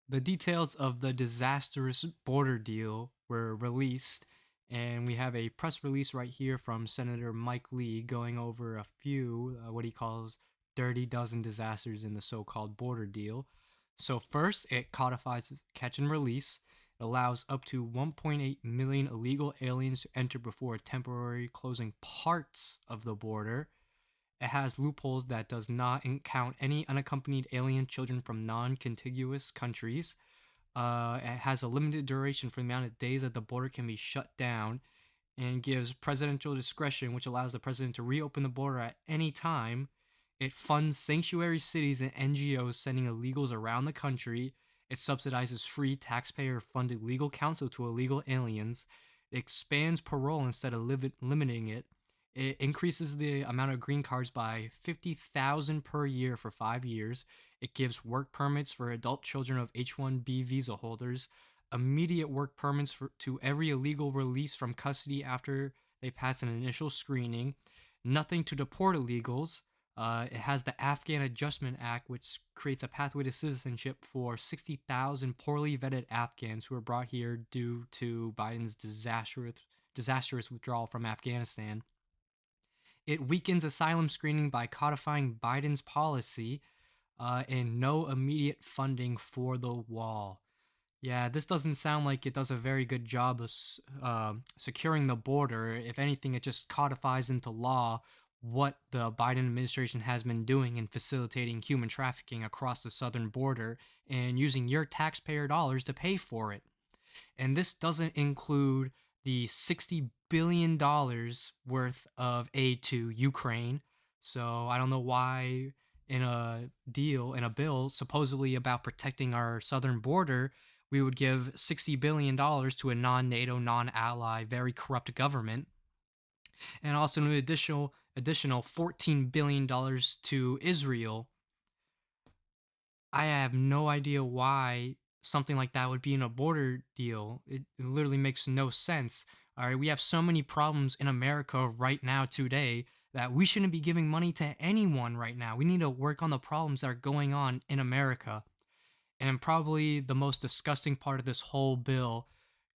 The details of the disastrous border deal were released, and we have a press release right here from Senator Mike Lee going over a few, what he calls dirty dozen disasters in the so called border deal. So, first, it codifies catch and release. It allows up to 1.8 million illegal aliens to enter before temporary closing parts of the border. It has loopholes that does not count any unaccompanied alien children from non-contiguous countries. It has a limited duration for the amount of days that the border can be shut down, and gives presidential discretion, which allows the president to reopen the border at any time. It funds sanctuary cities and NGOs sending illegals around the country. It subsidizes free taxpayer funded legal counsel to illegal aliens. It expands parole instead of limiting it. It increases the amount of green cards by 50,000 per year for 5 years. It gives work permits for adult children of H-1B visa holders, immediate work permits to every illegal release from custody after they pass an initial screening, nothing to deport illegals. It has the Afghan Adjustment Act, which creates a pathway to citizenship for 60,000 poorly vetted Afghans who were brought here due to Biden's disastrous withdrawal from Afghanistan. It weakens asylum screening by codifying Biden's policy, and no immediate funding for the wall. Yeah, this doesn't sound like it does a very good job of securing the border. If anything, it just codifies into law what the Biden administration has been doing in facilitating human trafficking across the southern border and using your taxpayer dollars to pay for it. And this doesn't include the $60 billion worth of aid to Ukraine. So I don't know why in a bill supposedly about protecting our southern border, we would give $60 billion to a non-NATO, non-ally, very corrupt government, and also an additional $14 billion to Israel. I have no idea why something like that would be in a border deal. It literally makes no sense. All right, we have so many problems in America right now today that we shouldn't be giving money to anyone right now. We need to work on the problems that are going on in America. And probably the most disgusting part of this whole bill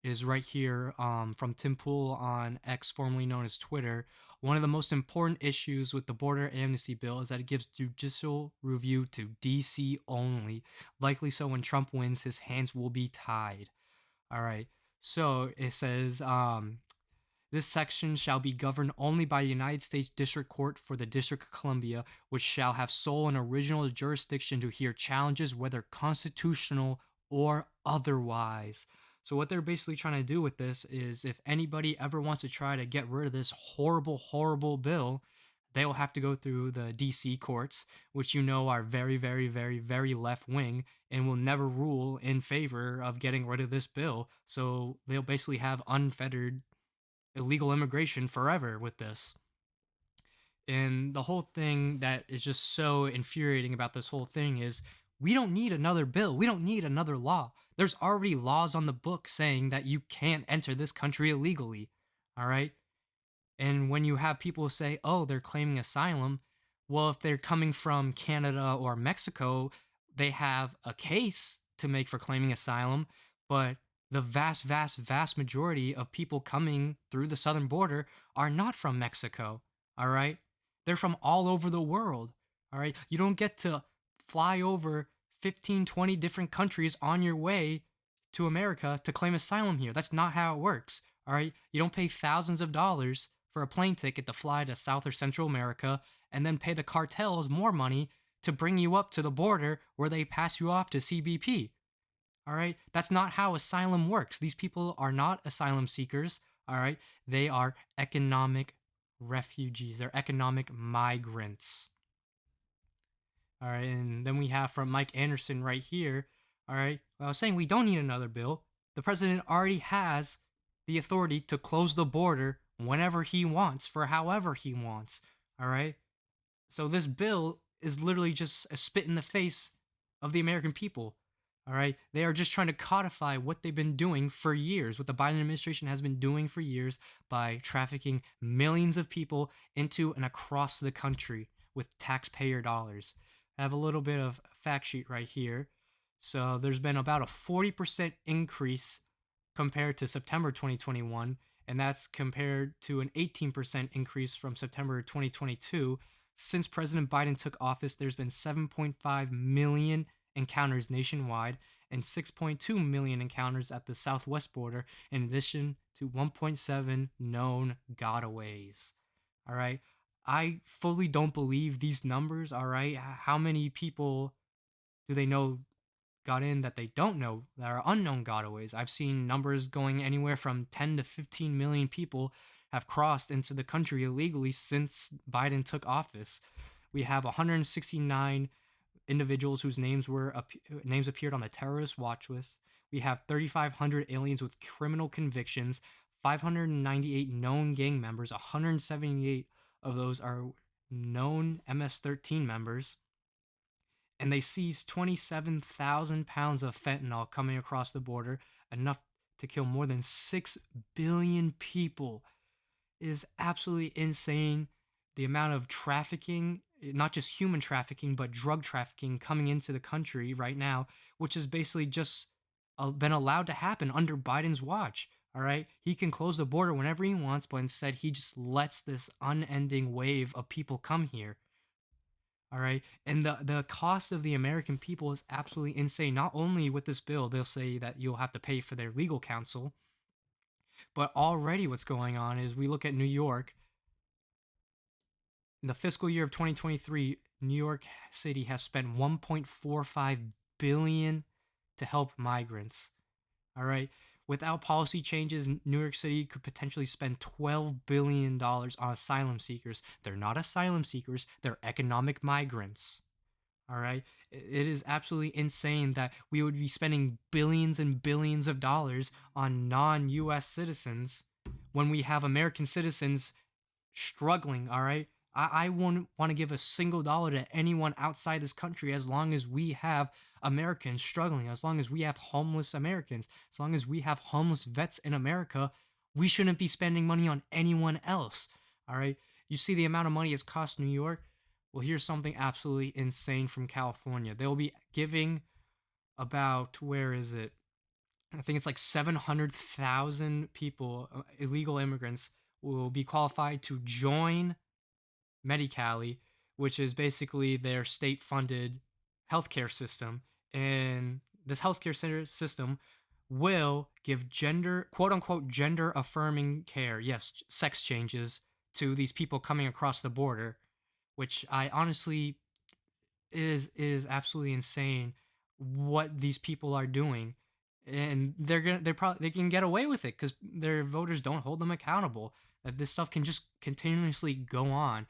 is right here, from Tim Pool on X, formerly known as Twitter. One of the most important issues with the border amnesty bill is that it gives judicial review to DC only. Likely so when Trump wins, his hands will be tied. All right. So it says, this section shall be governed only by the United States District Court for the District of Columbia, which shall have sole and original jurisdiction to hear challenges, whether constitutional or otherwise. So, what they're basically trying to do with this is if anybody ever wants to try to get rid of this horrible, horrible bill, they will have to go through the DC courts, which you know are very, very, very, very left wing and will never rule in favor of getting rid of this bill. So, they'll basically have unfettered illegal immigration forever with this. And the whole thing that is just so infuriating about this whole thing is we don't need another bill. We don't need another law. There's already laws on the book saying that you can't enter this country illegally. All right. And when you have people say, oh, they're claiming asylum, well, if they're coming from Canada or Mexico, they have a case to make for claiming asylum. But the vast, vast, vast majority of people coming through the southern border are not from Mexico. All right. They're from all over the world. All right. You don't get to fly over 15, 20 different countries on your way to America to claim asylum here. That's not how it works. All right. You don't pay thousands of dollars for a plane ticket to fly to South or Central America and then pay the cartels more money to bring you up to the border where they pass you off to CBP. All right. That's not how asylum works. These people are not asylum seekers. All right. They are economic refugees, they're economic migrants. All right. And then we have from Mike Anderson right here. All right. Well, I was saying we don't need another bill. The president already has the authority to close the border whenever he wants, for however he wants. All right. So this bill is literally just a spit in the face of the American people. All right. They are just trying to codify what they've been doing for years, what the Biden administration has been doing for years by trafficking millions of people into and across the country with taxpayer dollars. I have a little bit of fact sheet right here. So there's been about a 40% increase compared to September 2021, and that's compared to an 18% increase from September 2022. Since President Biden took office, there's been 7.5 million encounters nationwide and 6.2 million encounters at the southwest border, in addition to 1.7 known gotaways. All right. I fully don't believe these numbers. All right. How many people do they know got in that they don't know that are unknown gotaways? I've seen numbers going anywhere from 10 to 15 million people have crossed into the country illegally since Biden took office. We have 169 individuals whose names appeared on the terrorist watch list. We have 3,500 aliens with criminal convictions, 598 known gang members, 178 of those are known MS-13 members, and they seized 27,000 pounds of fentanyl coming across the border, enough to kill more than 6 billion people. It is absolutely insane the amount of trafficking, not just human trafficking, but drug trafficking coming into the country right now, which has basically just been allowed to happen under Biden's watch. All right. He can close the border whenever he wants, but instead he just lets this unending wave of people come here. All right. And the cost of the American people is absolutely insane. Not only with this bill, they'll say that you'll have to pay for their legal counsel, but already what's going on is we look at New York. In the fiscal year of 2023, New York City has spent 1.45 billion to help migrants. All right. Without policy changes, New York City could potentially spend $12 billion on asylum seekers. They're not asylum seekers, they're economic migrants. All right. It is absolutely insane that we would be spending billions and billions of dollars on non US citizens when we have American citizens struggling. All right. I wouldn't want to give a single dollar to anyone outside this country as long as we have Americans struggling, as long as we have homeless Americans, as long as we have homeless vets in America. We shouldn't be spending money on anyone else. All right. You see the amount of money it's cost New York? Well, here's something absolutely insane from California. They'll be giving about, where is it? I think it's like 700,000 people, illegal immigrants, will be qualified to join Medi-Cali, which is basically their state-funded healthcare system. And this healthcare system will give gender, quote unquote, gender affirming care, yes, sex changes, to these people coming across the border, which I honestly is absolutely insane what these people are doing. And they can get away with it because their voters don't hold them accountable. That this stuff can just continuously go on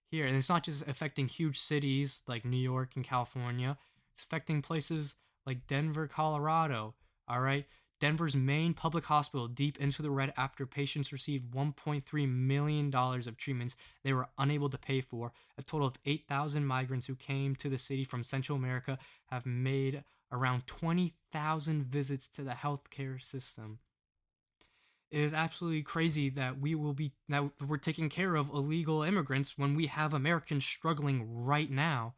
here, and it's not just affecting huge cities like New York and California. It's affecting places like Denver, Colorado. All right. Denver's main public hospital deep into the red after patients received $1.3 million of treatments they were unable to pay for. A total of 8,000 migrants who came to the city from Central America have made around 20,000 visits to the healthcare system. It is absolutely crazy that we're taking care of illegal immigrants when we have Americans struggling right now.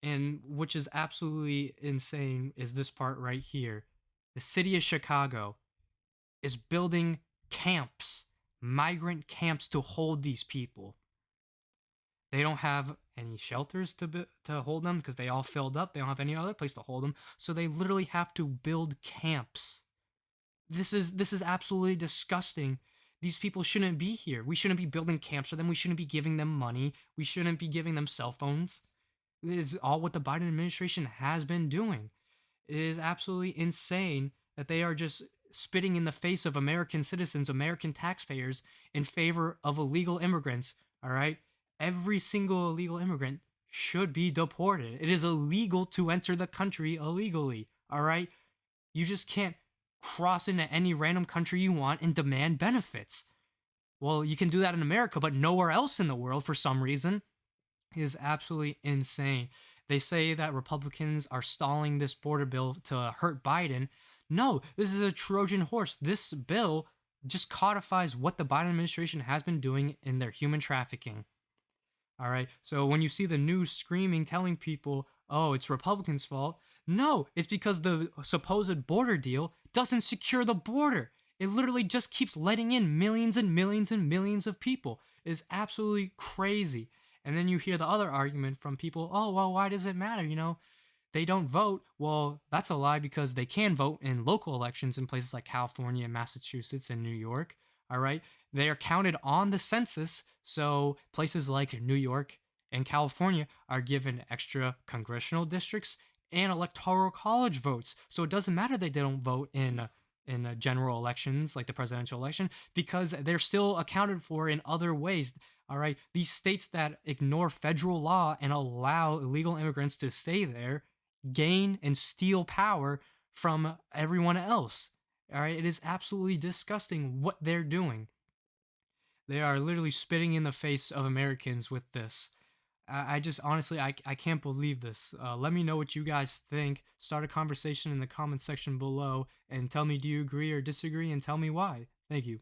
And which is absolutely insane is this part right here. The city of Chicago is building camps, migrant camps, to hold these people. They don't have any shelters to hold them because they all filled up. They don't have any other place to hold them, so they literally have to build camps. This is absolutely disgusting. These people shouldn't be here. We shouldn't be building camps for them. We shouldn't be giving them money. We shouldn't be giving them cell phones. This is all what the Biden administration has been doing. It is absolutely insane that they are just spitting in the face of American citizens, American taxpayers, in favor of illegal immigrants. All right? Every single illegal immigrant should be deported. It is illegal to enter the country illegally. All right? You just can't cross into any random country you want and demand benefits. Well, you can do that in America, but nowhere else in the world for some reason. It is absolutely insane. They say that Republicans are stalling this border bill to hurt Biden. No, this is a Trojan horse. This bill just codifies what the Biden administration has been doing in their human trafficking. All right. So when you see the news screaming, telling people, oh, it's Republicans' fault, No, it's because the supposed border deal doesn't secure the border. It literally just keeps letting in millions and millions and millions of people. It's absolutely crazy. And then you hear the other argument from people, oh, well, why does it matter? They don't vote. Well, that's a lie because they can vote in local elections in places like California, Massachusetts, and New York. All right. They are counted on the census. So places like New York and California are given extra congressional districts and electoral college votes. So it doesn't matter that they don't vote in general elections like the presidential election because they're still accounted for in other ways. All right, these states that ignore federal law and allow illegal immigrants to stay there gain and steal power from everyone else. All right, it is absolutely disgusting what they're doing. They are literally spitting in the face of Americans with this. I just honestly, I can't believe this. Let me know what you guys think. Start a conversation in the comment section below and tell me, do you agree or disagree, and tell me why. Thank you.